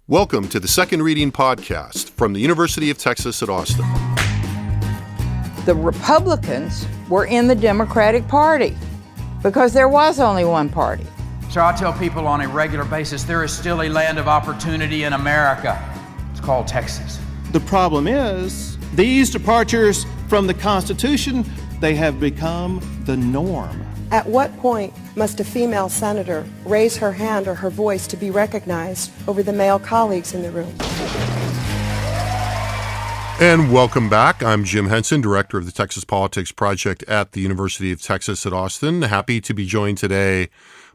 Welcome to the Second Reading Podcast from the University of Texas at Austin. The Republicans were in the Democratic Party because there was only one party. So I tell people on a regular basis, there is still a land of opportunity in America. It's called Texas. The problem is, these departures from the Constitution, they have become the norm. At what point must a female senator raise her hand or her voice to be recognized over the male colleagues in the room? And welcome back. I'm Jim Henson, Director of the Texas Politics Project at the University of Texas at Austin. Happy to be joined today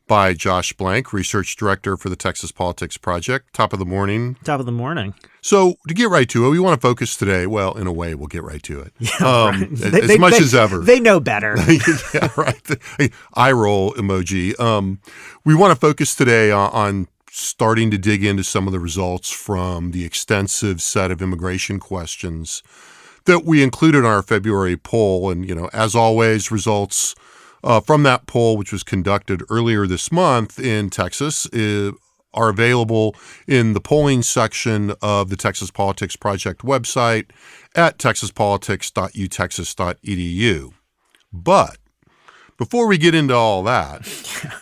by Josh Blank, Research Director for the Texas Politics Project. Top of the morning. Top of the morning. So to get right to it, we want to focus today. Well, in a way, we'll get right to it. Yeah, right. As much as ever. They know better. Yeah, right. Eye roll emoji. We want to focus today on starting to dig into some of the results from the extensive set of immigration questions that we included in our February poll. And, as always, results from that poll, which was conducted earlier this month in Texas, are available in the polling section of the Texas Politics Project website at texaspolitics.utexas.edu. But before we get into all that,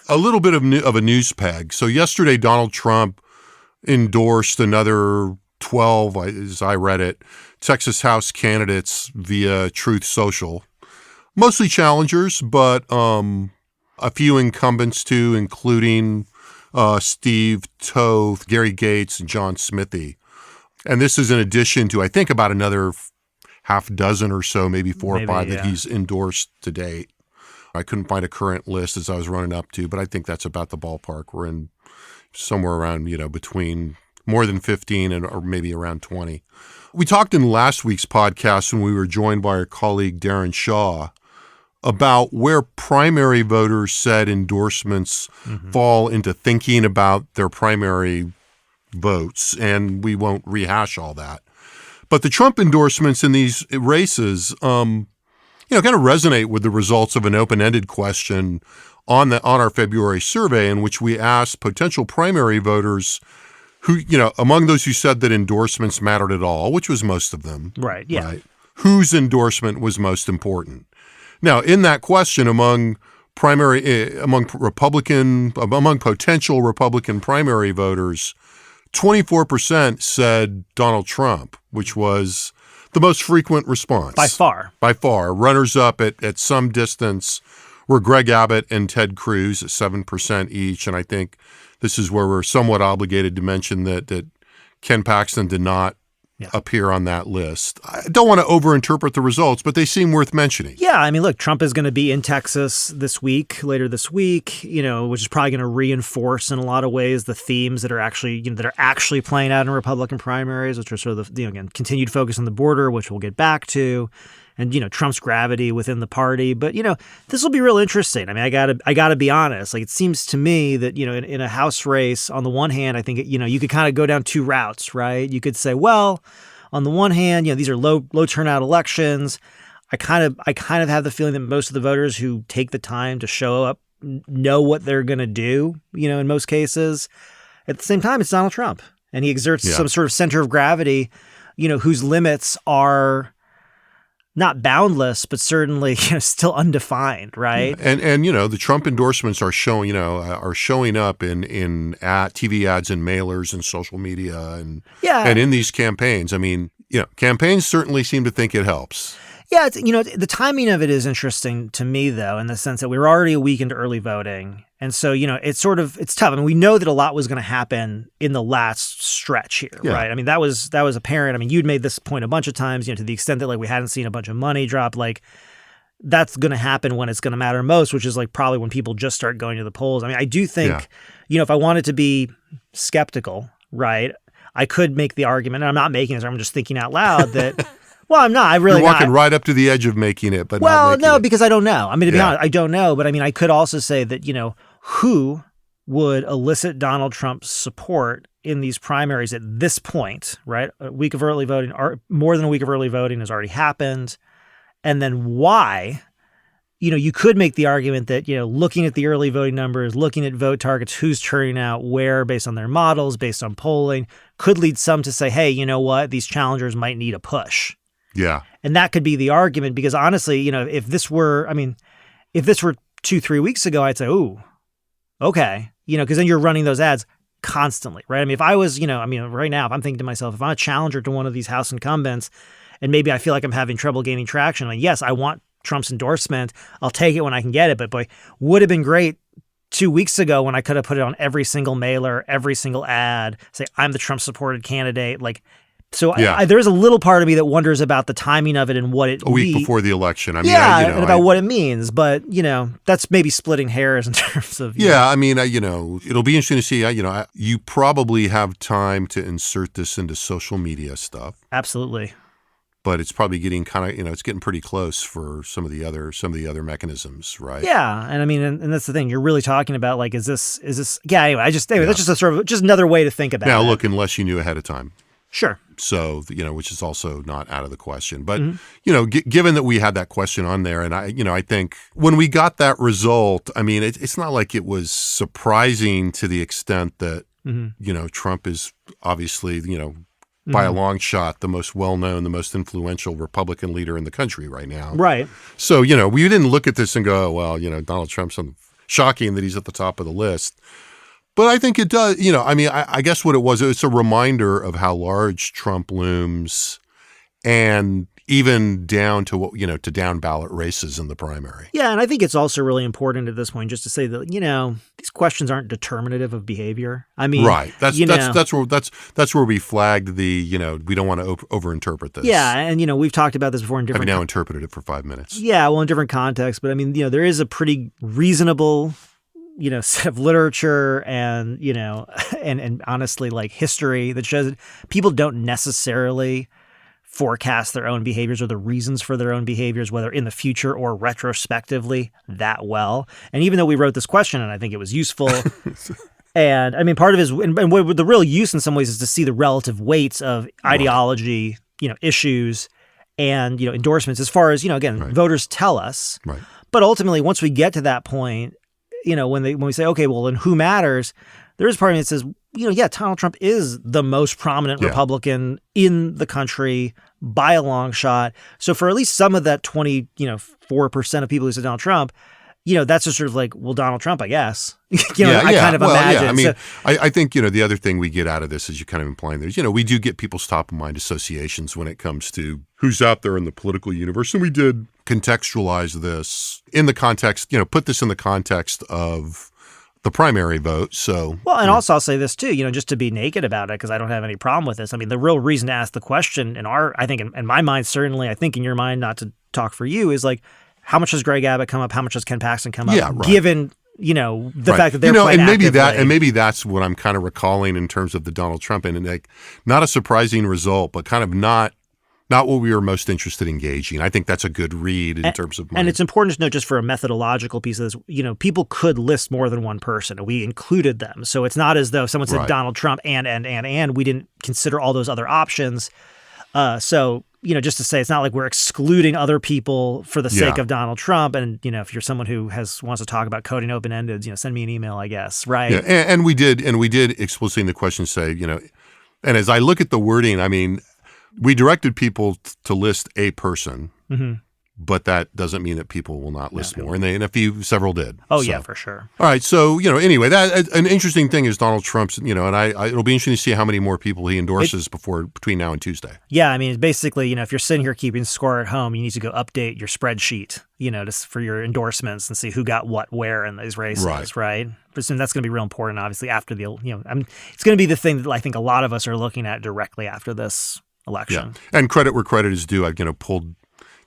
a little bit of a news peg. So yesterday, Donald Trump endorsed another 12, as I read it, Texas House candidates via Truth Social. Mostly challengers, but a few incumbents too, including Steve Toth, Gary Gates, and John Smithy. And this is in addition to, I think, about another half dozen or so, maybe four or five that he's endorsed to date. I couldn't find a current list as I was running up to, but I think that's about the ballpark. We're in somewhere around, between more than 15 or maybe around 20. We talked in last week's podcast when we were joined by our colleague Darren Shaw about where primary voters said endorsements fall into thinking about their primary votes, and we won't rehash all that. But the Trump endorsements in these races, kind of resonate with the results of an open-ended question on our February survey in which we asked potential primary voters who, among those who said that endorsements mattered at all, which was most of them. Right, yeah. Right, whose endorsement was most important. Now, in that question, among potential Republican primary voters, 24% said Donald Trump, which was the most frequent response. By far. By far. Runners up at some distance were Greg Abbott and Ted Cruz at 7% each. And I think this is where we're somewhat obligated to mention that Ken Paxton did not appear on that list. I don't want to overinterpret the results, but they seem worth mentioning. Yeah, I mean, look, Trump is going to be in Texas later this week, which is probably going to reinforce in a lot of ways the themes that are actually, playing out in Republican primaries, which are sort of again, continued focus on the border, which we'll get back to, and, Trump's gravity within the party. But, this will be real interesting. I mean, I gotta be honest. Like, it seems to me that, in a House race, on the one hand, I think, you could kind of go down two routes, right? You could say, well, on the one hand, these are low turnout elections. I kind of have the feeling that most of the voters who take the time to show up know what they're going to do, in most cases. At the same time, it's Donald Trump, and he exerts some sort of center of gravity, whose limits are not boundless, but certainly still undefined, right? And the Trump endorsements are showing up in TV ads and mailers and social media and in these campaigns. I mean, campaigns certainly seem to think it helps. Yeah, the timing of it is interesting to me, though, in the sense that we were already a week into early voting. And so, it's tough. I mean, we know that a lot was going to happen in the last stretch here, right? I mean, that was apparent. I mean, you'd made this point a bunch of times, to the extent that we hadn't seen a bunch of money drop, that's going to happen when it's going to matter most, which is probably when people just start going to the polls. I mean, I do think, if I wanted to be skeptical, right, I could make the argument, and I'm not making it, I'm just thinking out loud that well, I'm not. You're walking right up to the edge of making it, but not making it. Because I don't know. I mean, to be honest, I don't know. But I mean, I could also say that, who would elicit Donald Trump's support in these primaries at this point, right? A week of early voting, or more than a week of early voting has already happened. And then why you could make the argument that, looking at the early voting numbers, looking at vote targets, who's turning out where based on their models, based on polling, could lead some to say, hey, you know what, these challengers might need a push. Yeah. And that could be the argument because honestly, if this were 2-3 weeks ago, I'd say, ooh, okay, because then you're running those ads constantly, right? I mean, if I was, right now, if I'm thinking to myself, if I'm a challenger to one of these House incumbents and maybe I feel like I'm having trouble gaining traction, yes, I want Trump's endorsement. I'll take it when I can get it. But boy, would have been great 2 weeks ago when I could have put it on every single mailer, every single ad, say, I'm the Trump supported candidate. There's a little part of me that wonders about the timing of it and what it a week before the election. I mean, and about what it means. But, that's maybe splitting hairs in terms of. I mean, it'll be interesting to see. You probably have time to insert this into social media stuff. Absolutely. But it's probably getting kind of, it's getting pretty close for some of the other mechanisms, right? Yeah, and I mean, and that's the thing. You're really talking about is this? Yeah. Anyway, that's just a sort of just another way to think about it. Now, look, unless you knew ahead of time. Sure. So, which is also not out of the question. But, given that we had that question on there, and I think when we got that result, I mean, it's not like it was surprising to the extent that, Trump is obviously, by a long shot, the most well-known, the most influential Republican leader in the country right now. Right. So, we didn't look at this and go, well, Donald Trump's shocking that he's at the top of the list. But I think it does, I guess what it was, it's a reminder of how large Trump looms and even down to what, to down ballot races in the primary. Yeah. And I think it's also really important at this point just to say that, these questions aren't determinative of behavior. I mean, right. That's where we flagged the, we don't want to overinterpret this. Yeah. And, we've talked about this before in different. I've now interpreted it for 5 minutes. Yeah. Well, in different contexts. But I mean, there is a pretty reasonable set of literature and, and honestly, history that shows that people don't necessarily forecast their own behaviors or the reasons for their own behaviors, whether in the future or retrospectively, that well. And even though we wrote this question, and I think it was useful, and I mean, part of it is, and what the real use in some ways is to see the relative weights of ideology, issues and, endorsements as far as, voters tell us. Right. But ultimately, once we get to that point, when we say, okay, well, then who matters? There is part of me that says, Donald Trump is the most prominent Republican in the country by a long shot. So for at least some of that 4% of people who said Donald Trump, that's just sort of like, well, Donald Trump, I guess. I kind of imagine. Yeah. I mean, I think, the other thing we get out of this is you kind of implying there's, we do get people's top of mind associations when it comes to who's out there in the political universe. And we did contextualize this in the context, put this in the context of the primary vote. So, well, and also I'll say this too, just to be naked about it, because I don't have any problem with this. I mean, the real reason to ask the question I think in my mind, certainly, I think in your mind, not to talk for you, is how much does Greg Abbott come up? How much does Ken Paxton come up? Yeah, right. Given, the fact that they're playing and maybe that's what I'm kind of recalling in terms of the Donald Trump and not a surprising result, but kind of not what we were most interested in engaging. I think that's a good read in terms of and it's important to note just for a methodological piece of this, people could list more than one person and we included them. So it's not as though someone said Donald Trump and we didn't consider all those other options. So, just to say, it's not like we're excluding other people for the sake of Donald Trump. And, if you're someone who wants to talk about coding open-ended, send me an email, I guess. Right. Yeah. And we did explicitly in the question say, and as I look at the wording, I mean, we directed people to list a person, but that doesn't mean that people will not list more. And several did. Oh, yeah, for sure. All right. So, anyway, that an interesting thing is Donald Trump's, and it'll be interesting to see how many more people he endorses between now and Tuesday. Yeah. I mean, basically, if you're sitting here keeping score at home, you need to go update your spreadsheet, for your endorsements and see who got what, where in these races. Right. But that's going to be real important, obviously, after the, it's going to be the thing that I think a lot of us are looking at directly after this election. Yeah. And credit where credit is due. I've pulled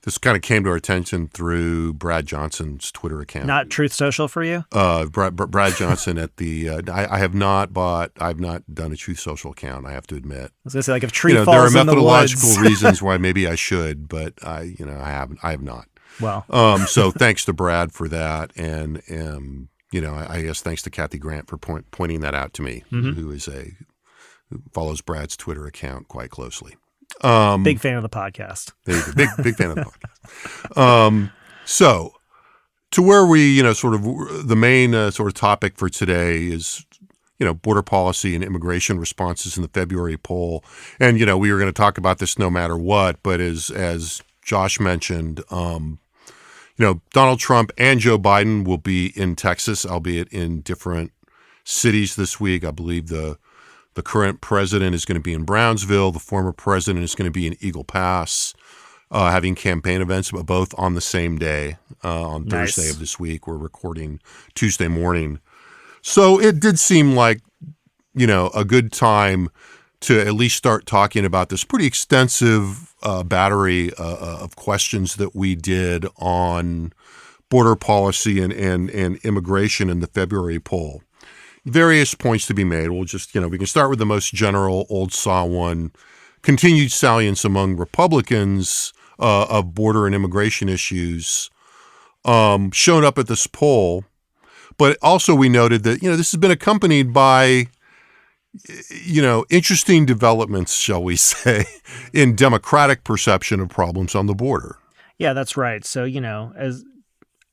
this kind of came to our attention through Brad Johnson's Twitter account. Not Truth Social for you? Brad Johnson at the I have not done a Truth Social account, I have to admit. I was going to say, if tree falls in the woods. There are methodological reasons why maybe I should, but I have not. Well. So thanks to Brad for that, and I guess thanks to Kathy Grant for pointing that out to me, who follows Brad's Twitter account quite closely. Big fan of the podcast. There you go. Big fan of the podcast. So to where we, sort of the main sort of topic for today is, border policy and immigration responses in the February poll. And, we were going to talk about this no matter what, but as Josh mentioned, Donald Trump and Joe Biden will be in Texas, albeit in different cities this week. I believe the current president is going to be in Brownsville. The former president is going to be in Eagle Pass, having campaign events, but both on the same day, on Thursday of this week. We're recording Tuesday morning. So it did seem like, a good time to at least start talking about this pretty extensive battery of questions that we did on border policy and immigration in the February poll. Various points to be made. We'll just, we can start with the most general, old saw one. Continued salience among Republicans of border and immigration issues showed up at this poll. But also we noted that, this has been accompanied by, interesting developments, shall we say, in Democratic perception of problems on the border. Yeah, that's right. So,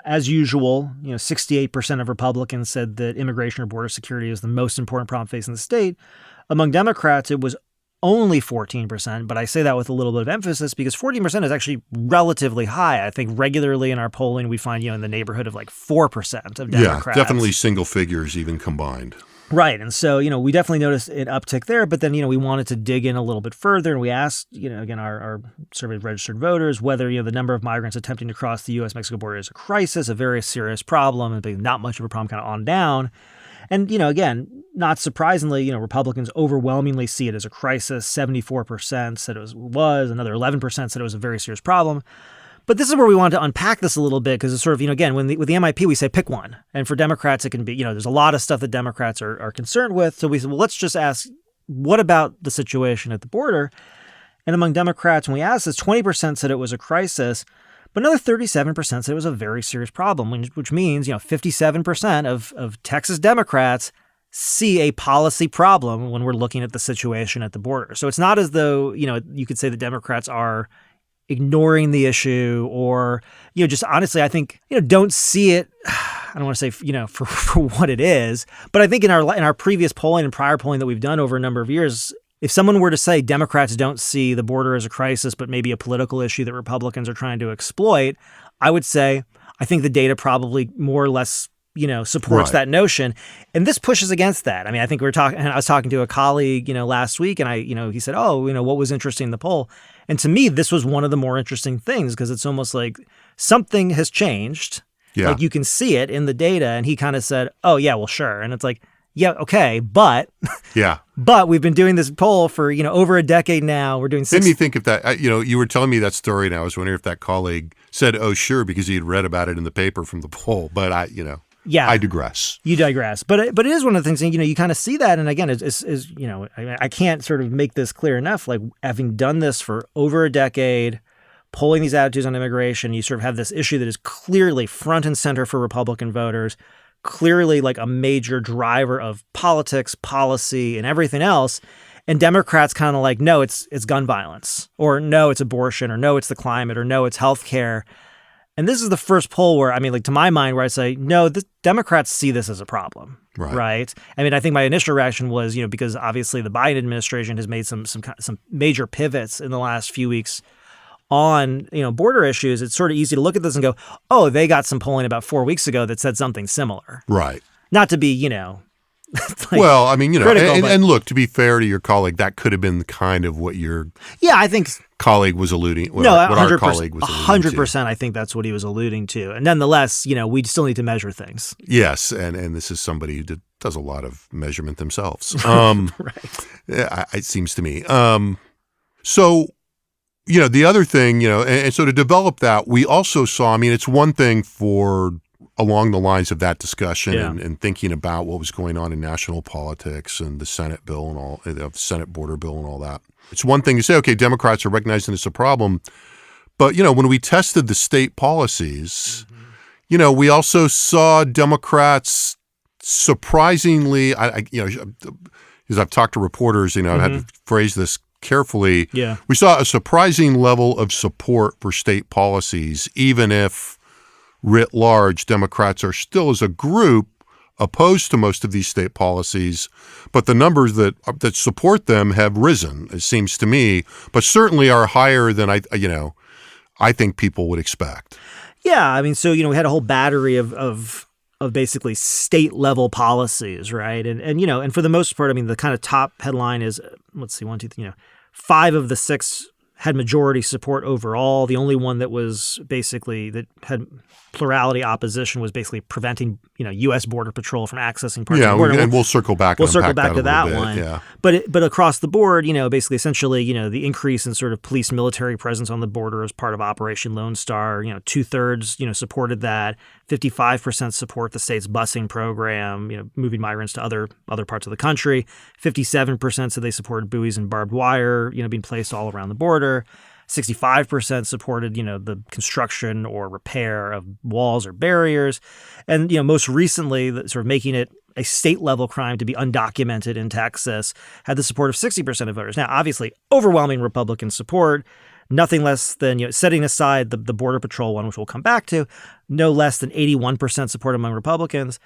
as usual, 68% of Republicans said that immigration or border security is the most important problem facing the state. Among Democrats, it was only 14%, but I say that with a little bit of emphasis because 14% is actually relatively high. I think regularly in our polling, we find, in the neighborhood of like 4% of Democrats. Yeah, definitely single figures even combined. Right. And so, we definitely noticed an uptick there, but then, we wanted to dig in a little bit further. And we asked, again, our survey of registered voters, whether, the number of migrants attempting to cross the U.S.-Mexico border is a crisis, a very serious problem, and not much of a problem kind of on down. And, again, not surprisingly, Republicans overwhelmingly see it as a crisis. 74% said it was, another 11% said it was a very serious problem. But this is where we want to unpack this a little bit because it's sort of, again, with the MIP, we say pick one. And for Democrats, it can be, there's a lot of stuff that Democrats are concerned with. So we said, well, let's just ask, what about the situation at the border? And among Democrats, when we asked this, 20% said it was a crisis, but another 37% said it was a very serious problem, which means, 57% of Texas Democrats see a policy problem when we're looking at the situation at the border. So it's not as though, you could say the Democrats are ignoring the issue or, just honestly, I think, don't see it. I don't want to say, for what it is, but I think in our previous polling and prior polling that we've done over a number of years, if someone were to say Democrats don't see the border as a crisis, but maybe a political issue that Republicans are trying to exploit, I would say, I think the data probably more or less, supports that notion. And this pushes against that. I mean, I think I was talking to a colleague, last week and he said, what was interesting in the poll? And to me, this was one of the more interesting things because it's almost like something has changed. Yeah. Like you can see it in the data. And he kind of said, oh yeah, well, sure. And it's like, yeah, okay, but but we've been doing this poll for over a decade now. We're doing. Made me think of that. You were telling me that story, and I was wondering if that colleague said, "Oh, sure," because he had read about it in the paper from the poll. But I digress. You digress, but it is one of the things. You kind of see that, and again, I can't sort of make this clear enough. Like having done this for over a decade, polling these attitudes on immigration, you sort of have this issue that is clearly front and center for Republican voters. Clearly like a major driver of politics, policy, and everything else. And Democrats kind of like, no, it's gun violence, or no, it's abortion, or no, it's the climate, or no, it's healthcare. And this is the first poll where, to my mind, where I say, no, the Democrats see this as a problem, right? I think my initial reaction was, because obviously the Biden administration has made some major pivots in the last few weeks on, border issues. It's sort of easy to look at this and go, oh, they got some polling about 4 weeks ago that said something similar. Right. Not to be, like well, critical, and look, to be fair to your colleague, that could have been kind of what your I think colleague was alluding. What 100%, our colleague was alluding 100%. I think that's what he was alluding to. And nonetheless, we still need to measure things. Yes, and this is somebody who does a lot of measurement themselves. Right. It seems to me. So. The other thing, and so to develop that, we also saw, it's one thing for along the lines of that discussion and thinking about what was going on in national politics and the Senate bill and all, the Senate border bill and all that. It's one thing to say, okay, Democrats are recognizing it's a problem. But, when we tested the state policies, we also saw Democrats surprisingly, as I've talked to reporters, I've had to phrase this carefully, we saw a surprising level of support for state policies, even if writ large, Democrats are still as a group opposed to most of these state policies, but the numbers that support them have risen, it seems to me, but certainly are higher than I think people would expect. Yeah, I mean, so we had a whole battery of basically state level policies, right? And for the most part, I mean, the kind of top headline is, let's see, 5 of the 6 had majority support overall. The only one that was basically that had plurality opposition was basically preventing, U.S. Border Patrol from accessing parts of the border. And we'll circle back. We'll circle back to that one. Yeah. But across the board, basically, essentially, the increase in sort of police military presence on the border as part of Operation Lone Star, 2/3, supported that. 55% support the state's busing program, moving migrants to other parts of the country. 57% said they supported buoys and barbed wire, being placed all around the border. 65% supported, the construction or repair of walls or barriers. And, most recently, sort of making it a state-level crime to be undocumented in Texas had the support of 60% of voters. Now, obviously, overwhelming Republican support, nothing less than, setting aside the Border Patrol one, which we'll come back to, no less than 81% support among Republicans.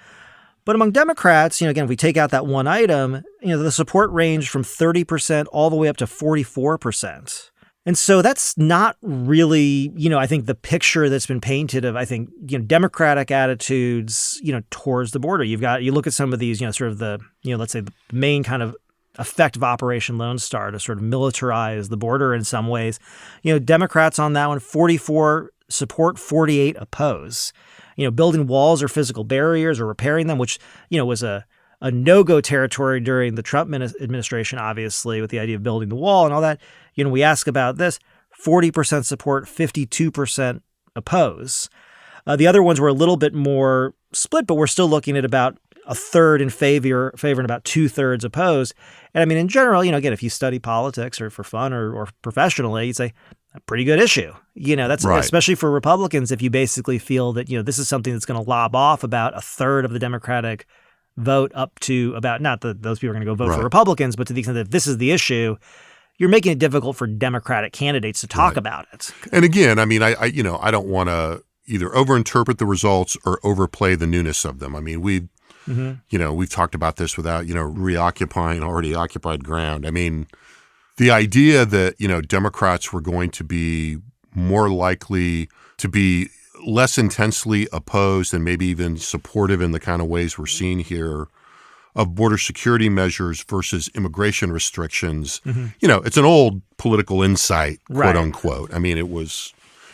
But among Democrats, again, if we take out that one item, the support ranged from 30% all the way up to 44%. And so that's not really, I think the picture that's been painted of, I think, Democratic attitudes, towards the border. You look at some of these, sort of the, let's say the main kind of effect of Operation Lone Star to sort of militarize the border in some ways. Democrats on that one, 44 support, 48 oppose. Building walls or physical barriers or repairing them, which, was a no-go territory during the Trump administration, obviously, with the idea of building the wall and all that. We ask about this, 40% support, 52% oppose. The other ones were a little bit more split, but we're still looking at about a third in favor and about 2/3 oppose. And I mean, in general, again, if you study politics or for fun or professionally, you'd say a pretty good issue. That's right. Especially for Republicans, if you basically feel that, this is something that's going to lob off about a third of the Democratic vote up to about, not that those people are going to go vote for Republicans, but to the extent that if this is the issue, you're making it difficult for Democratic candidates to talk about it. And again, I mean, I don't want to either overinterpret the results or overplay the newness of them. I mean, we've talked about this without, reoccupying already occupied ground. I mean, the idea that, Democrats were going to be more likely to be less intensely opposed and maybe even supportive in the kind of ways we're seeing here of border security measures versus immigration restrictions, it's an old political insight, quote unquote. I mean, it was,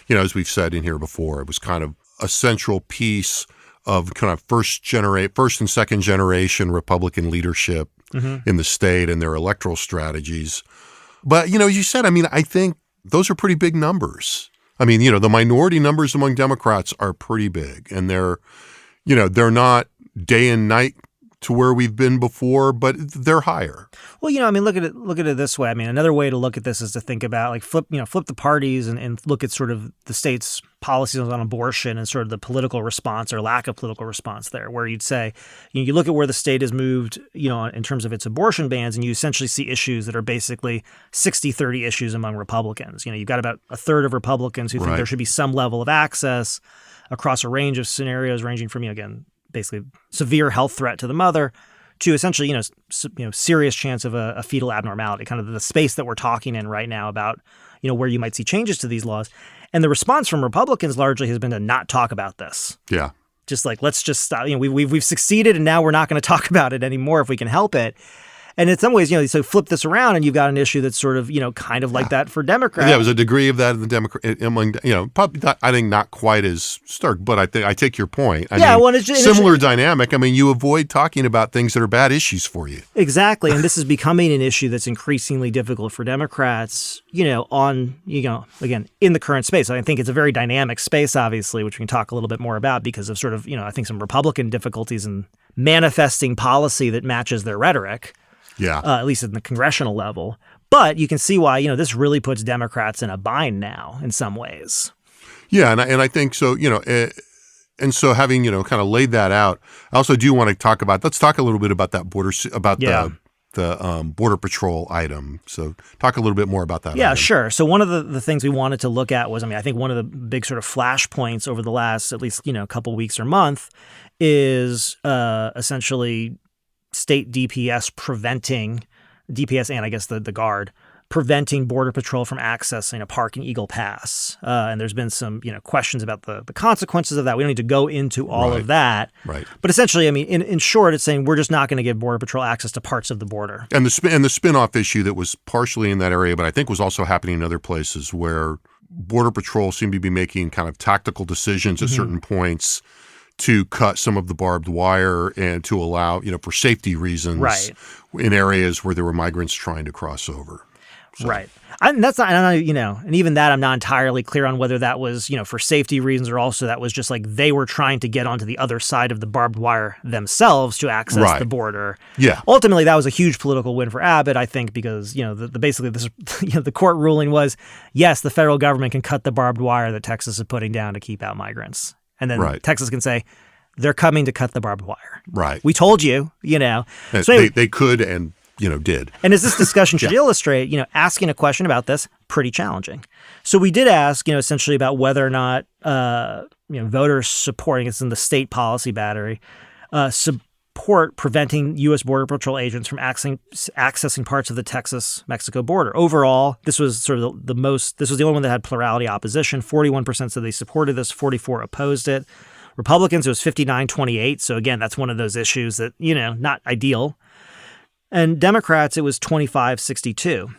as we've said in here before, it was kind of a central piece of kind of first and second generation Republican leadership in the state and their electoral strategies. But, as you said, I mean, I think those are pretty big numbers. I mean, the minority numbers among Democrats are pretty big, and they're not day and night to where we've been before, but they're higher. Well, I mean, look at it this way. I mean, another way to look at this is to think about like flip the parties and look at sort of the state's policies on abortion and sort of the political response or lack of political response there, where you'd say, you look at where the state has moved, in terms of its abortion bans, and you essentially see issues that are basically 60-30 issues among Republicans. You've got about a third of Republicans who think there should be some level of access across a range of scenarios ranging from, again, basically severe health threat to the mother to essentially, serious chance of a fetal abnormality, kind of the space that we're talking in right now about, where you might see changes to these laws. And the response from Republicans largely has been to not talk about this. Yeah. Just like, let's just stop. We've succeeded and now we're not going to talk about it anymore if we can help it. And in some ways, so flip this around and you've got an issue that's sort of, kind of like that for Democrats. Yeah, it was a degree of that in the Democrat, among, probably not, I think not quite as stark, but I take your point. I mean, it's just, similar dynamic. I mean, you avoid talking about things that are bad issues for you. Exactly. And this is becoming an issue that's increasingly difficult for Democrats, again, in the current space. I think it's a very dynamic space, obviously, which we can talk a little bit more about because of sort of, I think some Republican difficulties in manifesting policy that matches their rhetoric. Yeah. At least at the congressional level. But you can see why, this really puts Democrats in a bind now in some ways. Yeah. And I think so, and so having, kind of laid that out, I also do want to let's talk a little bit about that border, about Border Patrol item. So talk a little bit more about that. Yeah, item. sure. So one of the things we wanted to look at was, I think one of the big sort of flashpoints over the last at least, couple weeks or month is essentially state DPS and I guess the Guard preventing Border Patrol from accessing a park in Eagle Pass. And there's been some, questions about the consequences of that. We don't need to go into all of that. Right. But essentially, in short, it's saying we're just not going to give Border Patrol access to parts of the border. And the spin-off issue that was partially in that area, but I think was also happening in other places where Border Patrol seemed to be making kind of tactical decisions at certain points to cut some of the barbed wire and to allow, for safety reasons in areas where there were migrants trying to cross over. So. Right. And that's not, and even that I'm not entirely clear on whether that was, for safety reasons or also that was just like they were trying to get onto the other side of the barbed wire themselves to access the border. Yeah. Ultimately, that was a huge political win for Abbott, I think, because, basically this, the court ruling was, yes, the federal government can cut the barbed wire that Texas is putting down to keep out migrants. And then Texas can say, they're coming to cut the barbed wire. Right. We told you, So they could and did. And as this discussion should illustrate, asking a question about this, pretty challenging. So we did ask, essentially about whether or not, voters supporting, it's in the state policy battery, support preventing U.S. Border Patrol agents from accessing parts of the Texas-Mexico border. Overall, this was sort of this was the only one that had plurality opposition. 41% said they supported this, 44% opposed it. Republicans, it was 59-28. So again, that's one of those issues that, not ideal. And Democrats, it was 25-62.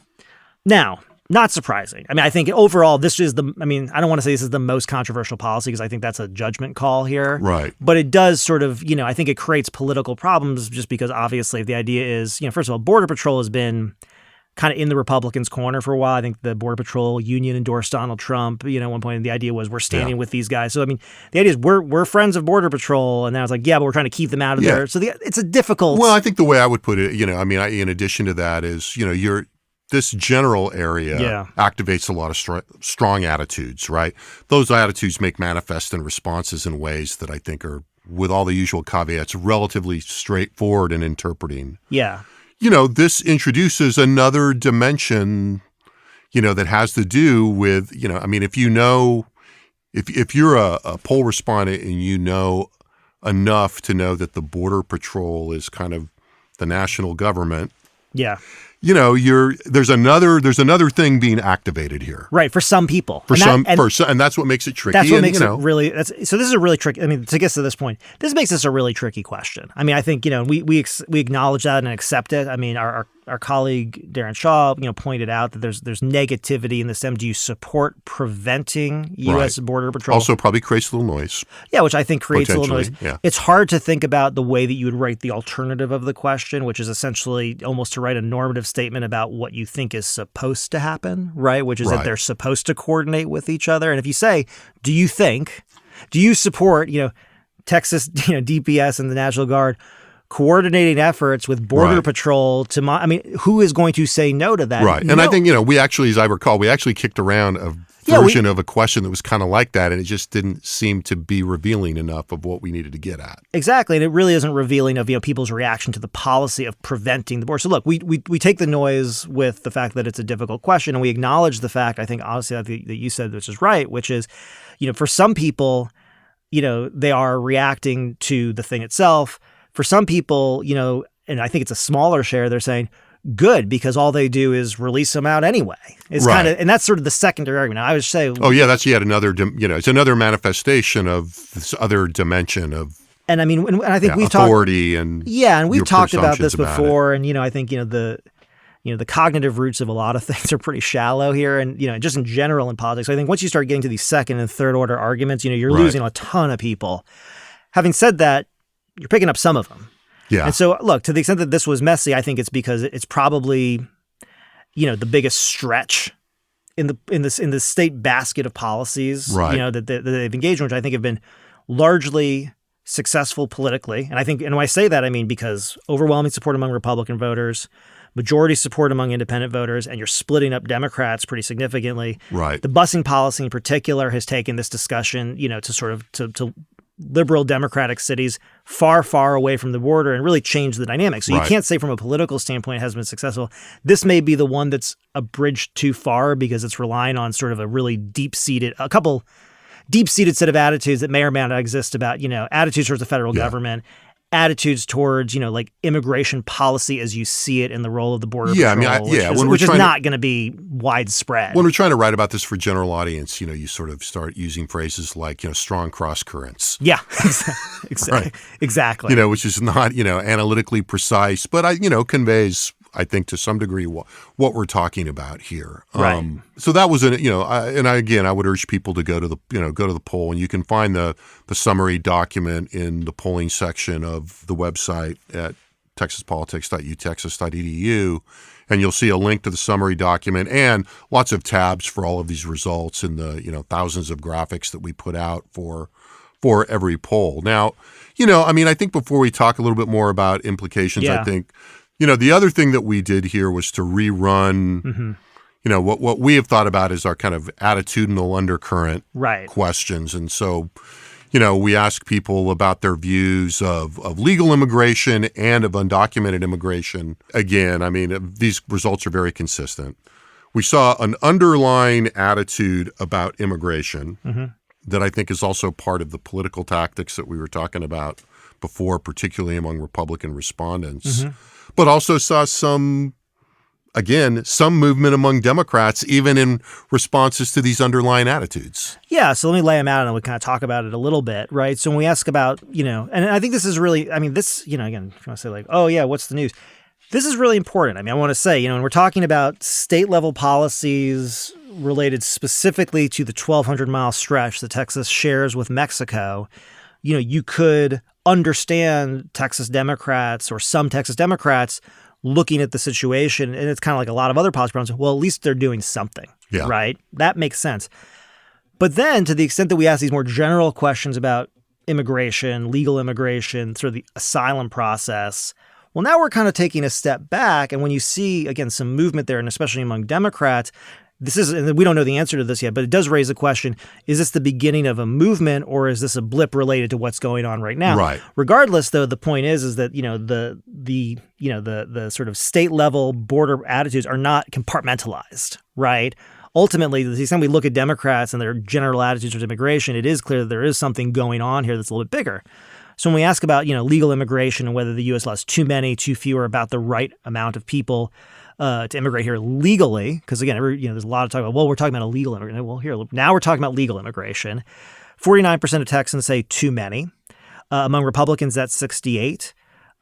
Now, not surprising. I think overall, this is I don't want to say this is the most controversial policy because I think that's a judgment call here. Right. But it does sort of, I think it creates political problems just because obviously the idea is, first of all, Border Patrol has been kind of in the Republicans' corner for a while. I think the Border Patrol union endorsed Donald Trump. At one point, the idea was we're standing with these guys. So, the idea is we're friends of Border Patrol. And now it's like, but we're trying to keep them out of there. So it's a difficult. Well, I think the way I would put it, in addition to that is, this general area activates a lot of strong attitudes, right? Those attitudes make manifest in responses in ways that I think are, with all the usual caveats, relatively straightforward in interpreting. Yeah. This introduces another dimension, that has to do with, if you're a poll respondent and enough to know that the Border Patrol is kind of the national government. Yeah. There's another thing being activated here. Right, for some people. And that's what makes it tricky. That's what makes it really. So this is a really tricky. To get to this point, this makes this a really tricky question. I think we acknowledge that and accept it. Our colleague Darren Shaw, pointed out that there's negativity in the STEM. Do you support preventing U.S. Border Patrol? Also, probably creates a little noise. Yeah, which I think creates a little noise. Yeah. It's hard to think about the way that you would write the alternative of the question, which is essentially almost to write a normative statement about what you think is supposed to happen, right? Which is that they're supposed to coordinate with each other. And if you say, do you support, Texas, DPS and the National Guard coordinating efforts with Border Patrol to, who is going to say no to that? Right. And I think, we actually, as I recall, we actually kicked around a version of a question that was kind of like that, and it just didn't seem to be revealing enough of what we needed to get at. Exactly. And it really isn't revealing of, people's reaction to the policy of preventing the border. So look, we take the noise with the fact that it's a difficult question, and we acknowledge the fact, I think, honestly, that you said, which is right, which is, for some people, they are reacting to the thing itself. For some people, and I think it's a smaller share, they're saying, good, because all they do is release them out anyway. It's kind of, and that's sort of the secondary argument. I would say, that's yet another, it's another manifestation of this other dimension of, and I think we've authority talked, and we've talked about this before, and I think the cognitive roots of a lot of things are pretty shallow here, and just in general in politics. So I think once you start getting to these second and third order arguments, you're losing a ton of people. Having said that, you're picking up some of them. Yeah. And so, look, to the extent that this was messy, I think it's because it's probably, the biggest stretch in the state basket of policies, that they've engaged in, which I think have been largely successful politically. And I think, and when I say that, I mean because overwhelming support among Republican voters, majority support among independent voters, and you're splitting up Democrats pretty significantly. Right. The busing policy in particular has taken this discussion, to sort of to liberal Democratic cities far, far away from the border and really change the dynamics. So you Right. can't say from a political standpoint it has been successful. This may be the one that's a bridge too far because it's relying on sort of a really a couple deep-seated set of attitudes that may or may not exist about, attitudes towards the federal government, attitudes towards, like immigration policy as you see it in the role of the Border Patrol, which is not going to be widespread. When we're trying to write about this for general audience, you sort of start using phrases like, strong cross currents. Yeah, exactly. Which is not, analytically precise, but conveys, I think, to some degree what we're talking about here. Right. So that was I would urge people to go to the poll, and you can find the summary document in the polling section of the website at texaspolitics.utexas.edu, and you'll see a link to the summary document and lots of tabs for all of these results and the thousands of graphics that we put out for every poll. Now, I think before we talk a little bit more about implications, I think. The other thing that we did here was to rerun, what we have thought about as our kind of attitudinal undercurrent questions. And so, we asked people about their views of legal immigration and of undocumented immigration. Again, these results are very consistent. We saw an underlying attitude about immigration that I think is also part of the political tactics that we were talking about before, particularly among Republican respondents. But also saw some movement among Democrats, even in responses to these underlying attitudes. Yeah, so let me lay them out and we kind of talk about it a little bit, right? So when we ask about, and I think this is really, this, again, if you want to say like, oh yeah, what's the news? This is really important. I want to say, when we're talking about state level policies related specifically to the 1,200-mile stretch that Texas shares with Mexico, you could understand Texas Democrats or some Texas Democrats looking at the situation, and it's kind of like a lot of other policy problems. Well, at least they're doing something, right? That makes sense. But then to the extent that we ask these more general questions about immigration, legal immigration, sort of the asylum process, well, now we're kind of taking a step back. And when you see, again, some movement there, and especially among Democrats, and we don't know the answer to this yet, but it does raise the question, is this the beginning of a movement or is this a blip related to what's going on right now? Right. Regardless, though, the point is that, the sort of state level border attitudes are not compartmentalized, right? Ultimately, to the extent we look at Democrats and their general attitudes towards immigration, it is clear that there is something going on here that's a little bit bigger. So when we ask about, legal immigration and whether the U.S. allows too many, too few, or about the right amount of people to immigrate here legally, because again, there's a lot of talk about, we're talking about illegal immigration. Well, now we're talking about legal immigration. 49% of Texans say too many. Among Republicans, that's 68%.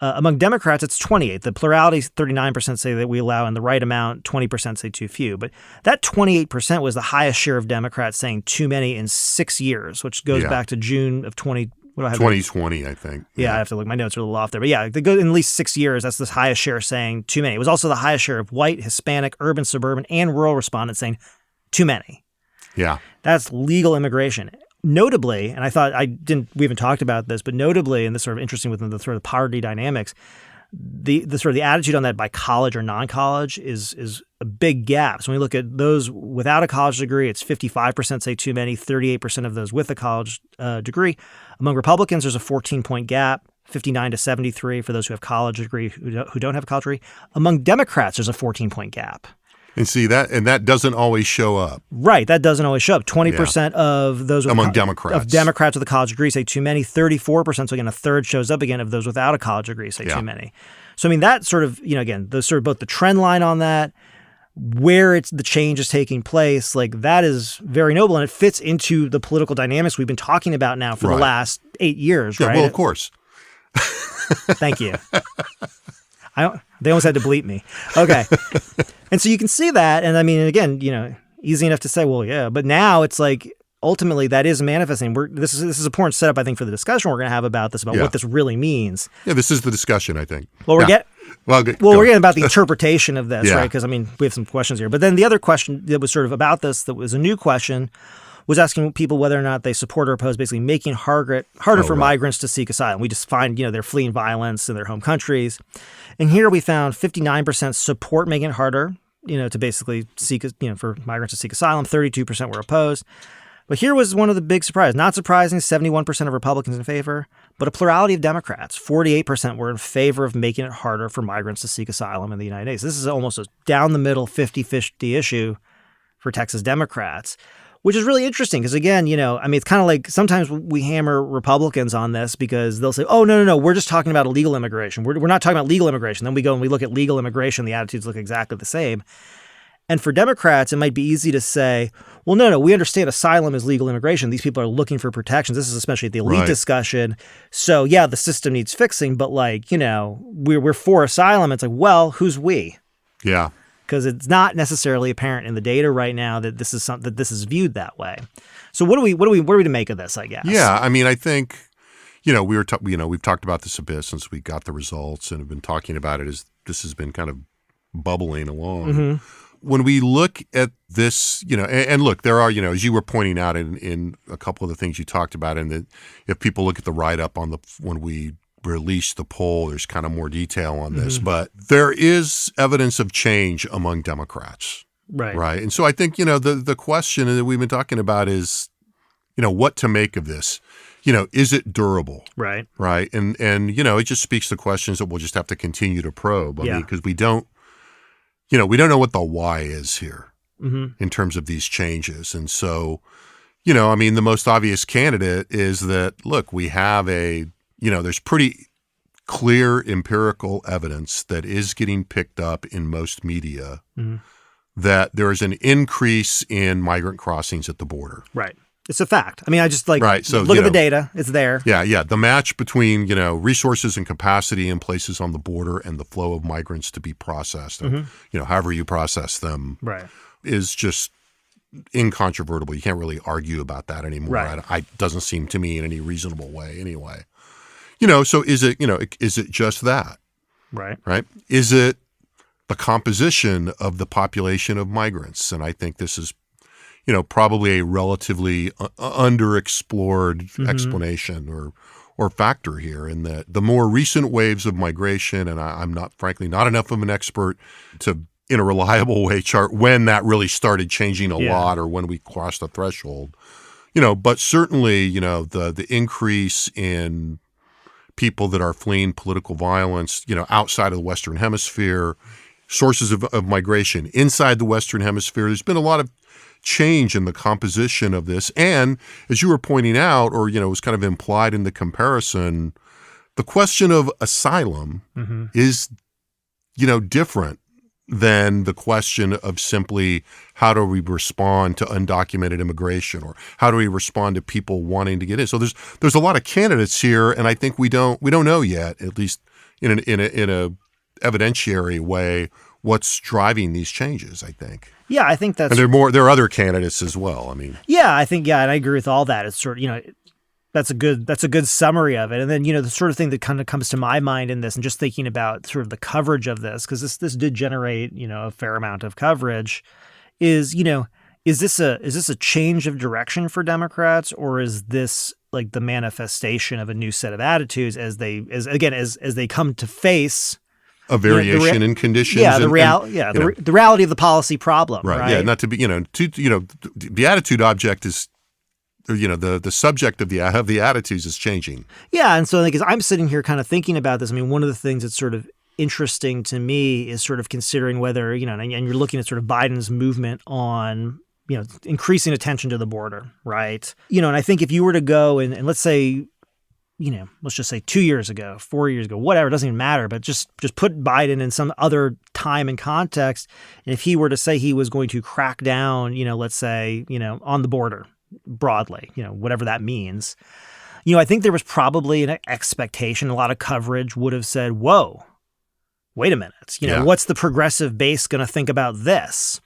Among Democrats, it's 28%. The plurality, 39% say that we allow in the right amount, 20% say too few. But that 28% was the highest share of Democrats saying too many in 6 years, which goes back to June of 2020, I think. Yeah, I have to look. My notes are a little off there. But yeah, they go in at least 6 years. That's the highest share saying too many. It was also the highest share of white, Hispanic, urban, suburban, and rural respondents saying too many. Yeah. That's legal immigration. Notably, and I thought we haven't talked about this, but notably, and this is sort of interesting within the sort of poverty dynamics, the sort of the attitude on that by college or non-college is a big gap. So when we look at those without a college degree, it's 55% say too many, 38% of those with a college degree. Among Republicans, there's a 14-point gap, 59 to 73 for those who have college degree who don't have a college degree. Among Democrats, there's a 14-point gap. And see that doesn't always show up. Right, that doesn't always show up. 20% of those Democrats with a college degree say too many. 34%, so again, a third shows up again of those without a college degree say too many. So that sort of, again, the sort of both the trend line on that, where the change is taking place, like that is very noble, and it fits into the political dynamics we've been talking about now for the last 8 years. Yeah, right? Well, of course. Thank you. They almost had to bleep me. Okay. And so you can see that. And again, easy enough to say, well, yeah. But now it's like, ultimately, that is manifesting. This is an important setup, I think, for the discussion we're going to have about this, about what this really means. Yeah, this is the discussion, I think. Well, we're getting about the interpretation of this, right? Because, we have some questions here. But then the other question that was sort of about this, that was a new question, was asking people whether or not they support or oppose basically making harder for migrants to seek asylum. We just find, they're fleeing violence in their home countries. And here we found 59% support making it harder, to basically seek, for migrants to seek asylum. 32% were opposed. But here was one of the big surprises. Not surprising, 71% of Republicans in favor, but a plurality of Democrats. 48% were in favor of making it harder for migrants to seek asylum in the United States. This is almost a down-the-middle 50-50 issue for Texas Democrats, which is really interesting because, again, it's kind of like sometimes we hammer Republicans on this because they'll say, oh, no, we're just talking about illegal immigration. We're not talking about legal immigration. Then we go and we look at legal immigration. The attitudes look exactly the same. And for Democrats, it might be easy to say, well, no, we understand asylum is legal immigration. These people are looking for protections. This is especially the elite discussion. So, yeah, the system needs fixing, but we're for asylum. It's like, well, who's we? Yeah. Because it's not necessarily apparent in the data right now that this is viewed that way. So what are we to make of this, I guess? Yeah, I think, we've talked about this a bit since we got the results and have been talking about it as this has been kind of bubbling along. Mm-hmm. When we look at this, and look, there are, as you were pointing out in a couple of the things you talked about, and that if people look at the write-up when we released the poll, there's kind of more detail on this, but there is evidence of change among Democrats. Right. And so I think, the question that we've been talking about is, what to make of this. Is it durable? Right. Right. And it just speaks to questions that we'll just have to continue to probe. I mean, because we don't know what the why is here in terms of these changes. And so, the most obvious candidate is that, look, we have there's pretty clear empirical evidence that is getting picked up in most media that there is an increase in migrant crossings at the border. Right. It's a fact. I just right. So, look at the data. It's there. Yeah. The match between, resources and capacity in places on the border and the flow of migrants to be processed, or, however you process them, is just incontrovertible. You can't really argue about that anymore. Right. It doesn't seem to me in any reasonable way anyway. So is it just that? Right. Right. Is it the composition of the population of migrants? And I think this is, probably a relatively underexplored explanation or factor here, in that the more recent waves of migration, and I'm not enough of an expert to, in a reliable way, chart when that really started changing a lot or when we crossed the threshold, but certainly, the increase in people that are fleeing political violence, outside of the Western Hemisphere, sources of migration inside the Western Hemisphere, there's been a lot of change in the composition of this. And as you were pointing out, or, was kind of implied in the comparison, the question of asylum is, different than the question of simply how do we respond to undocumented immigration, or how do we respond to people wanting to get in. So there's a lot of candidates here, and I think we don't know yet, at least in a evidentiary way, what's driving these changes, I think. Yeah, I think that's... And there are other candidates as well. Yeah, I think, and I agree with all that. It's sort of, that's a good summary of it. And then, the sort of thing that kind of comes to my mind in this, and just thinking about sort of the coverage of this, because this did generate, a fair amount of coverage, is, is this a change of direction for Democrats, or is this like the manifestation of a new set of attitudes as they come to face a variation in conditions? Yeah, the reality of the policy problem. Right. Yeah. Not to be, the attitude object is, the subject of the attitudes is changing. Yeah. And so as I'm sitting here kind of thinking about this, one of the things that's sort of interesting to me is sort of considering whether, and you're looking at sort of Biden's movement on, increasing attention to the border. Right. And I think if you were to go and let's say, let's just say 2 years ago, 4 years ago, whatever, it doesn't even matter, but just put Biden in some other time and context. And if he were to say he was going to crack down, let's say, on the border broadly, whatever that means, I think there was probably an expectation, a lot of coverage would have said, whoa, wait a minute, what's the progressive base going to think about this?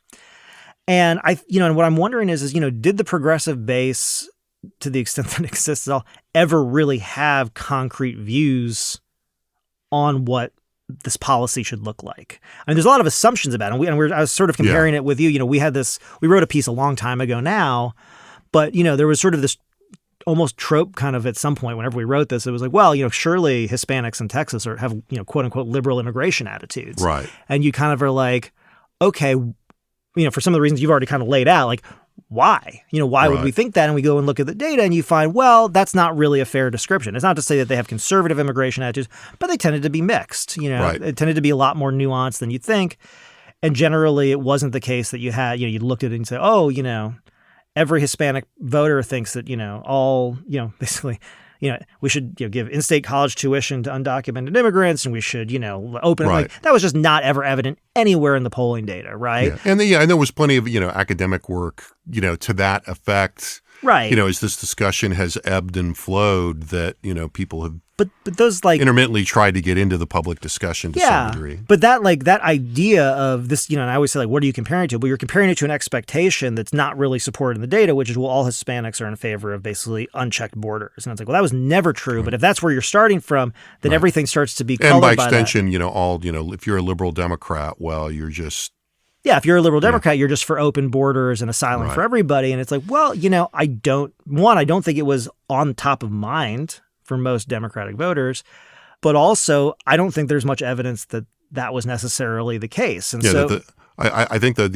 And and what I'm wondering is, did the progressive base, to the extent that it exists at all, ever really have concrete views on what this policy should look like? There's a lot of assumptions about it. I was sort of comparing it with you. We wrote a piece a long time ago now, but, there was sort of this almost trope kind of at some point whenever we wrote this. It was like, well, surely Hispanics in Texas have, quote unquote, liberal immigration attitudes. Right. And you kind of are like, okay, for some of the reasons you've already kind of laid out, like, why? Why would Right. we think that? And we go and look at the data and you find, well, that's not really a fair description. It's not to say that they have conservative immigration attitudes, but they tended to be mixed. Right. It tended to be a lot more nuanced than you'd think. And generally, it wasn't the case that you had, you looked at it and say, oh, every Hispanic voter thinks that, all, basically, we should give in-state college tuition to undocumented immigrants, and we should, open Right. that was just not ever evident anywhere in the polling data, right? Yeah. And there was plenty of, academic work, to that effect. Right. As this discussion has ebbed and flowed that, people have But those intermittently tried to get into the public discussion to some degree. But that idea of this, and I always say, what are you comparing it to? Well, you're comparing it to an expectation that's not really supported in the data, which is, well, all Hispanics are in favor of basically unchecked borders. And it's like, well, that was never true. Right. But if that's where you're starting from, then everything starts to be colored by that. And by extension, if you're a liberal Democrat, well, you're just... Yeah, if you're a liberal Democrat, you're just for open borders and asylum for everybody. And it's like, well, I don't think it was on top of mind for most Democratic voters, but also I don't think there's much evidence that that was necessarily the case. And so I think that,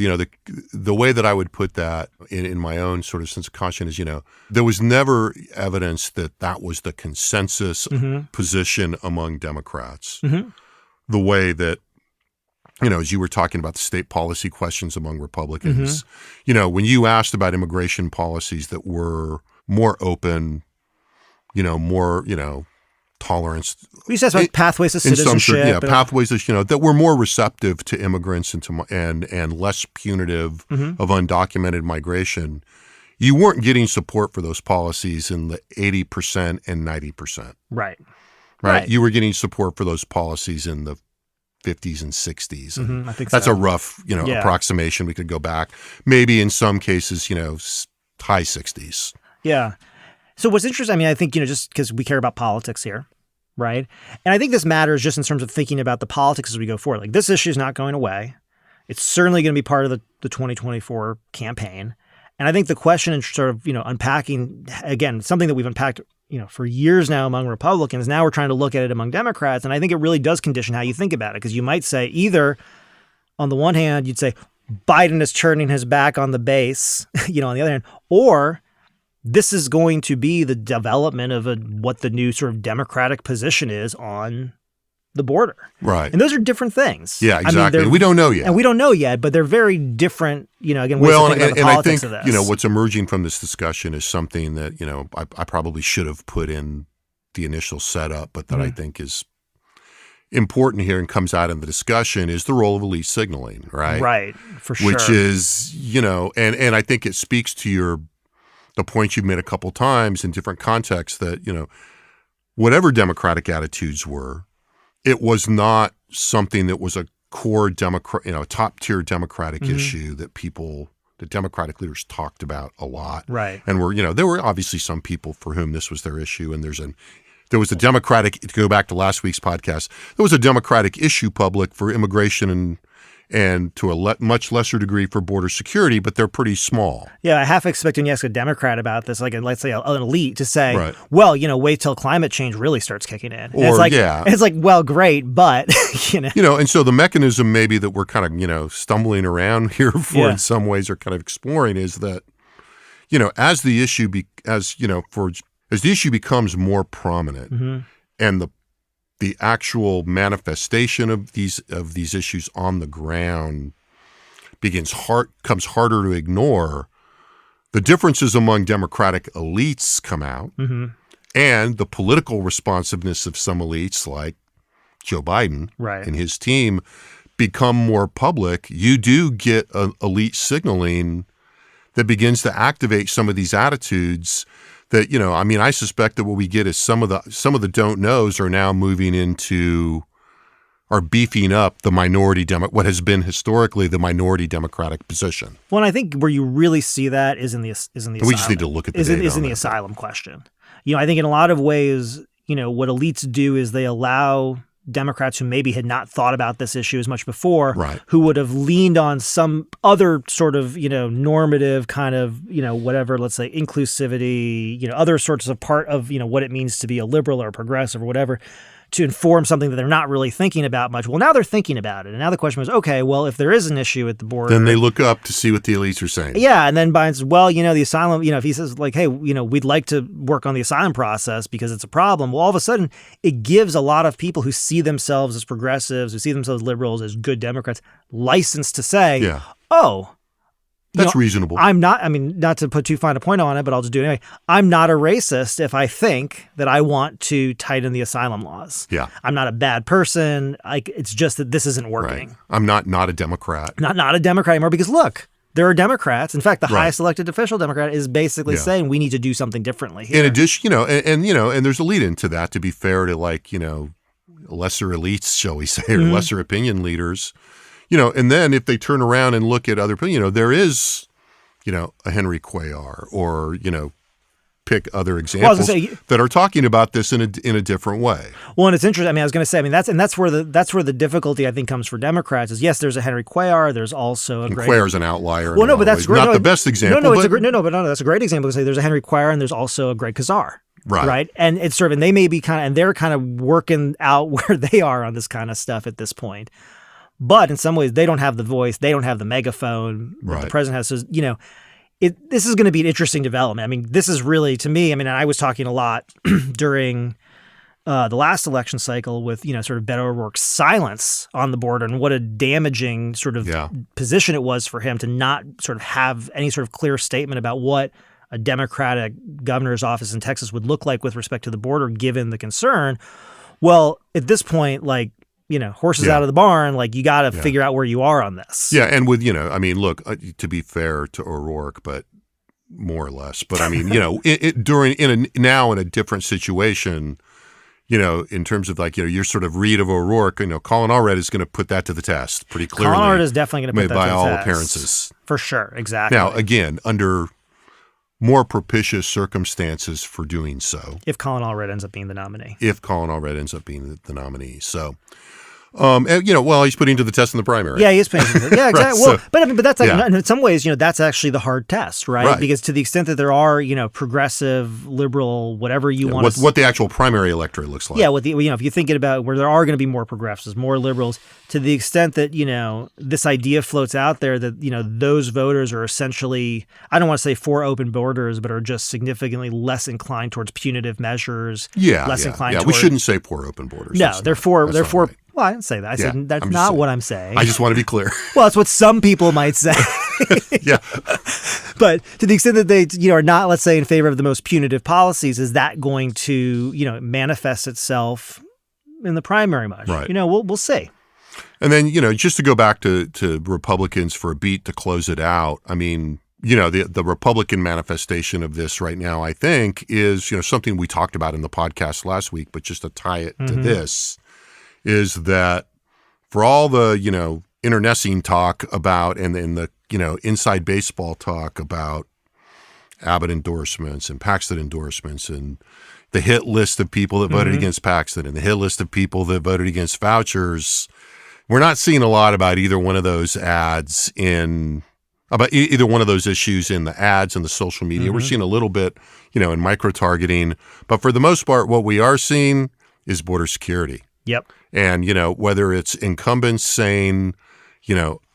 the way that I would put that in my own sort of sense of caution is, there was never evidence that that was the consensus position among Democrats. The way that, as you were talking about the state policy questions among Republicans, when you asked about immigration policies that were more open, more, tolerance. We used to ask about pathways to citizenship. Pathways that were more receptive to immigrants and less punitive of undocumented migration. You weren't getting support for those policies in the 80% and 90%. Right. You were getting support for those policies in the 50s and 60s. I think that's so. a rough, approximation. We could go back. Maybe in some cases, high 60s. Yeah. So what's interesting, I think, just because we care about politics here, right? And I think this matters just in terms of thinking about the politics as we go forward. Like, this issue is not going away. It's certainly going to be part of the 2024 campaign. And I think the question and sort of, unpacking, again, something that we've unpacked, for years now among Republicans, now we're trying to look at it among Democrats. And I think it really does condition how you think about it, because you might say either, on the one hand, you'd say Biden is turning his back on the base, on the other hand, or this is going to be the development of what the new sort of Democratic position is on the border. Right. And those are different things. Yeah, exactly. We don't know yet. And we don't know yet, but they're very different, again, ways well, to think about the and politics I think, of this. What's emerging from this discussion is something that, I probably should have put in the initial setup, but that I think is important here and comes out in the discussion is the role of elite signaling, right? Right, for sure. Which is, and I think it speaks to the point you've made a couple times in different contexts that, whatever Democratic attitudes were, it was not something that was a core top tier Democratic issue that the Democratic leaders talked about a lot. Right. And there were obviously some people for whom this was their issue. And there was a Democratic, to go back to last week's podcast, there was a Democratic issue public for immigration and to a much lesser degree for border security, but they're pretty small. Yeah, I half expect when you ask a Democrat about this, like let's say an elite, to say, Right. well, wait till climate change really starts kicking in. And Or, it's like, well, great, but, and so the mechanism maybe that we're kind of, stumbling around here for in some ways or kind of exploring is that, as the issue as the issue becomes more prominent and the actual manifestation of these issues on the ground comes harder to ignore, the differences among Democratic elites come out, and the political responsiveness of some elites like Joe Biden and his team become more public. You do get an elite signaling that begins to activate some of these attitudes that, I suspect that what we get is some of the don't knows are now moving into, are beefing up the what has been historically the minority Democratic position. Well, and I think where you really see that is in the asylum. We just need to look at the data is in on the that. asylum question. I think in a lot of ways, what elites do is they allow Democrats who maybe had not thought about this issue as much before, who would have leaned on some other sort of, normative kind of, whatever, let's say inclusivity, other sorts of part of, what it means to be a liberal or progressive or whatever, to inform something that they're not really thinking about much. Well, now they're thinking about it. And now the question was, okay, well, if there is an issue at the border. Then they look up to see what the elites are saying. Yeah. And then Biden says, well, the asylum, if he says like, hey, we'd like to work on the asylum process because it's a problem. Well, all of a sudden it gives a lot of people who see themselves as progressives, who see themselves as liberals, as good Democrats, license to say, oh, that's reasonable. I'm not, not to put too fine a point on it, but I'll just do it anyway. I'm not a racist if I think that I want to tighten the asylum laws. Yeah. I'm not a bad person. It's just that this isn't working. Right. I'm not a Democrat. Not a Democrat anymore because look, there are Democrats. In fact, the highest elected official Democrat is basically saying we need to do something differently here. In addition, and there's a lead into that, to be fair to lesser elites, shall we say, or lesser opinion leaders. And then if they turn around and look at other people, there is, a Henry Cuellar or, pick other examples that are talking about this in a different way. Well, and it's interesting. I was going to say, that's where the difficulty I think comes for Democrats is yes, there's a Henry Cuellar. There's also a great. Cuellar's an outlier. Well, no, but that's great. Not the best example. No, that's a great example. To say there's a Henry Cuellar and there's also a Greg Kazar. Right. And it's and they may be and they're kind of working out where they are on this kind of stuff at this point. But in some ways, they don't have the voice. They don't have the megaphone that the president has. So, this is going to be an interesting development. This is really, to me, I was talking a lot during the last election cycle with, sort of Beto O'Rourke's silence on the border and what a damaging sort of position it was for him to not sort of have any sort of clear statement about what a Democratic governor's office in Texas would look like with respect to the border, given the concern. Well, at this point, horses out of the barn, you got to figure out where you are on this. Yeah. And with, look, to be fair to O'Rourke, but more or less, but now in a different situation, in terms of your sort of read of O'Rourke, Colin Allred is going to put that to the test pretty clearly. Colin Allred is definitely going to put that to the test. By all appearances. For sure. Exactly. Now, again, under more propitious circumstances for doing so. If Colin Allred ends up being the nominee. So, he's putting to the test in the primary. Yeah, he is putting to the test. Yeah, exactly. Right, but that's in some ways, that's actually the hard test, right? Because to the extent that there are, progressive, liberal, whatever you want what the actual primary electorate looks like. Yeah, if you're thinking about where there are going to be more progressives, more liberals, to the extent that, this idea floats out there that, those voters are essentially, I don't want to say for open borders, but are just significantly less inclined towards punitive measures. Less inclined towards. We shouldn't say for open borders. No, they're for. Well, I didn't say that. I said that's not what I'm saying. I just want to be clear. Well, that's what some people might say. Yeah. But to the extent that they, are not, let's say, in favor of the most punitive policies, is that going to, manifest itself in the primary much? Right. We'll see. And then, just to go back to Republicans for a beat to close it out, the Republican manifestation of this right now, I think, is, something we talked about in the podcast last week, but just to tie it to this, is that for all the, internecine talk about and the, inside baseball talk about Abbott endorsements and Paxton endorsements and the hit list of people that voted against Paxton and the hit list of people that voted against vouchers, we're not seeing a lot about either one of those ads about either one of those issues in the ads and the social media. We're seeing a little bit, in micro-targeting. But for the most part, what we are seeing is border security. Yep. And, whether it's incumbents saying,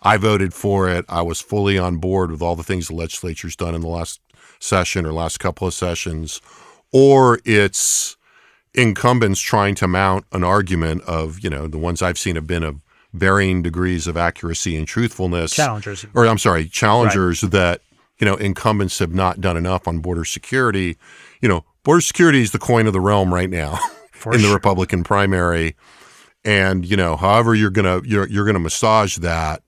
I voted for it, I was fully on board with all the things the legislature's done in the last session or last couple of sessions, or it's incumbents trying to mount an argument of, the ones I've seen have been of varying degrees of accuracy and truthfulness. Challengers that, incumbents have not done enough on border security. Border security is the coin of the realm right now in the Republican primary. And, however you're gonna massage that,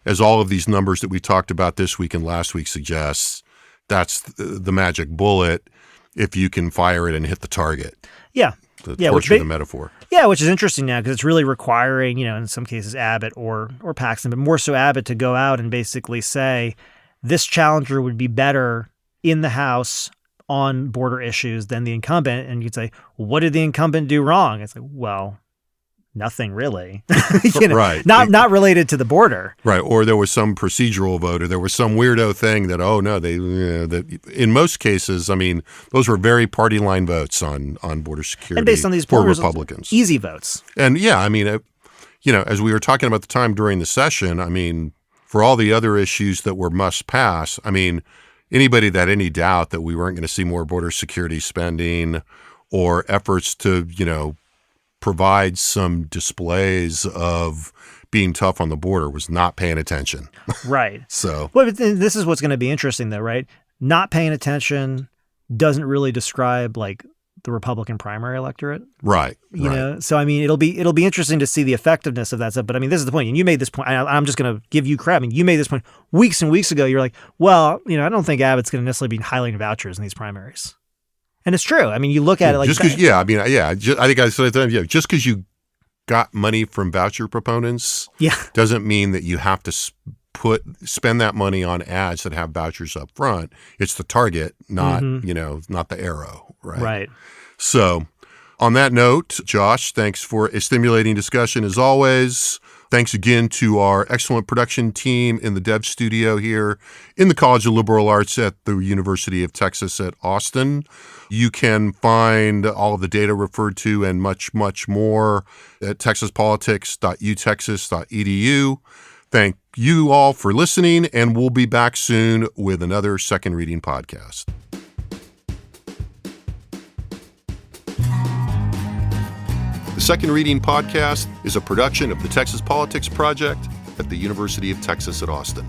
as all of these numbers that we talked about this week and last week suggests, that's the magic bullet if you can fire it and hit the target. Yeah. To torture the metaphor. Yeah, which is interesting now because it's really requiring, in some cases Abbott or Paxton, but more so Abbott to go out and basically say this challenger would be better in the House on border issues than the incumbent. And you'd say, what did the incumbent do wrong? It's like, well, nothing really. Right. Not related to the border. Right. Or there was some procedural vote, or there was some weirdo thing that, that in most cases, I mean, those were very party line votes on border security And based on these for polls, Republicans. Easy votes. And yeah, I mean, as we were talking about the time during the session, I mean, for all the other issues that were must pass, I mean, anybody that had any doubt that we weren't going to see more border security spending or efforts to, provide some displays of being tough on the border was not paying attention. Right. So, well, but this is what's going to be interesting, though, right? Not paying attention doesn't really describe like the Republican primary electorate, right? You know, so I mean, it'll be interesting to see the effectiveness of that stuff. But I mean, this is the point, and you made this point. I'm just going to give you crap. I mean, you made this point weeks and weeks ago. You're like, well, I don't think Abbott's going to necessarily be highlighting vouchers in these primaries. And it's true. I mean, you look at it like just because, I think I said that, just because you got money from voucher proponents, doesn't mean that you have to spend that money on ads that have vouchers up front. It's the target, not not the arrow, right? Right. So, on that note, Josh, thanks for a stimulating discussion as always. Thanks again to our excellent production team in the Dev Studio here in the College of Liberal Arts at the University of Texas at Austin. You can find all of the data referred to and much, much more at texaspolitics.utexas.edu. Thank you all for listening, and we'll be back soon with another Second Reading podcast. The Second Reading Podcast is a production of the Texas Politics Project at the University of Texas at Austin.